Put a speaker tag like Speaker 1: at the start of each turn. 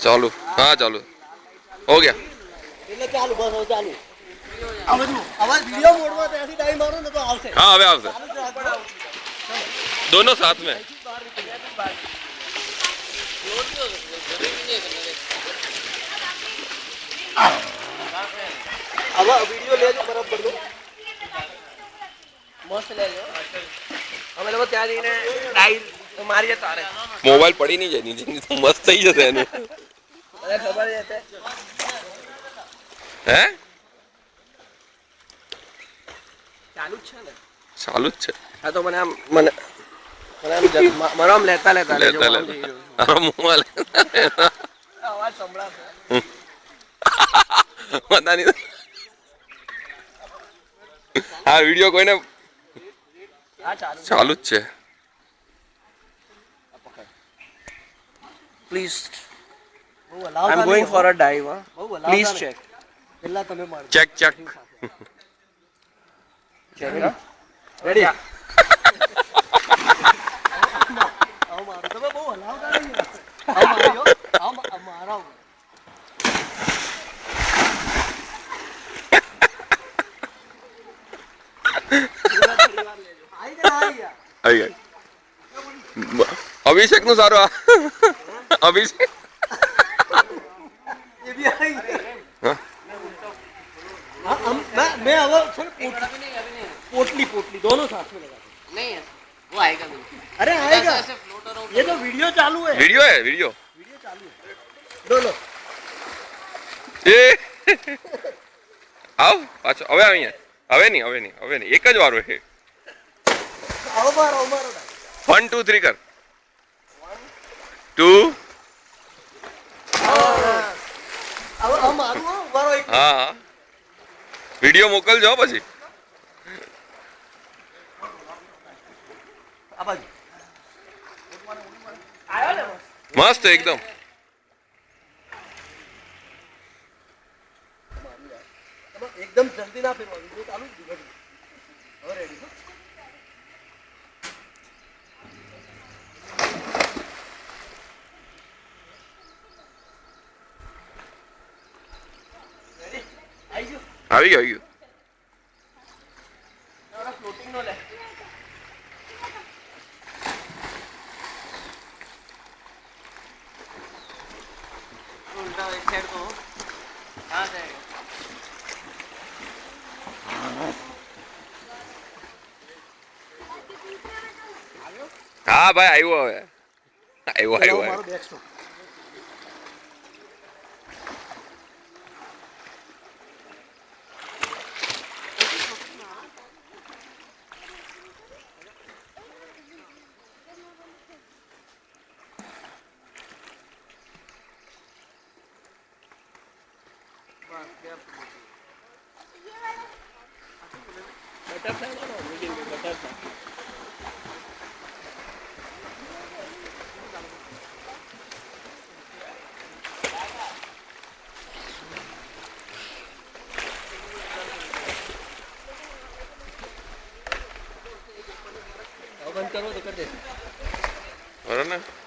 Speaker 1: ચાલू हाँ चालू हो गया
Speaker 2: એટલે ચાલુ બસ હવે ચાલુ હવે જો હવે વિડિયો મોડમાં ત્યાંથી ટાઈમ મારો ને તો આવશે
Speaker 1: हाँ હવે આવશે दोनों साथ में
Speaker 2: હવે વિડિયો લેજો બરાબર લો મસ્ત લેજો અમે લોકો ત્યાં જઈને ડાઈલ મારીએ તારે
Speaker 1: मोबाइल पड़ी नहीं जाए नीचे तो मस्त ही जैसे है
Speaker 2: અરે ખબર છે
Speaker 1: हैं
Speaker 2: ચાલુ જ છે ને
Speaker 1: चालू જ છે
Speaker 2: હા તો મને આમ લેતા લેતા
Speaker 1: अरे मुंह
Speaker 2: અવાજ સંભળાશે
Speaker 1: पता नहीं हाँ वीडियो कोई ने
Speaker 2: હા
Speaker 1: चालू જ છે
Speaker 2: please I am going for a dive please check પહેલા તમે મારો
Speaker 1: चेक चेक
Speaker 2: ચેક રેડી આવ મારો તમે બહુ હલાવતા નહીં આવ માર્યો આવ મારો
Speaker 1: आई गई अभिषेक नु सारो अभिषेक
Speaker 2: ये भी आई
Speaker 1: हाँ
Speaker 2: मैं अब सर पोटली पोटली दोनों साथ में लगा
Speaker 3: नहीं है वो आएगा बिल्कुल
Speaker 2: अरे आएगा
Speaker 3: ऐसे फ्लोटर हो
Speaker 2: ये तो वीडियो चालू है
Speaker 1: वीडियो है वीडियो
Speaker 2: चालू है दोनों
Speaker 1: ए आओ पाछो હવે આવી હવે નહીં એક જ વારો છે
Speaker 2: आओ मारो
Speaker 1: 1 2 3 कर 2
Speaker 2: अब हम मारो मारो एक
Speaker 1: हाँ हाँ वीडियो मोकलजो પછી
Speaker 2: आवाज आयो ने
Speaker 1: मस्त एकदम
Speaker 2: एकदम जल्दी ना फिर वीडियो चालू धीरे धीरे और रेडी
Speaker 1: આવી ગયું
Speaker 2: फ्लोटिंग नो ले उल्टा एक साइड को कहां से
Speaker 1: હા ભાઈ આવ્યો હવે આવ્યો
Speaker 2: मारो बैक स्टॉप बटरफ्लाई ना बटरफ्लाई बंद करो तो कर दे
Speaker 1: बराबर ना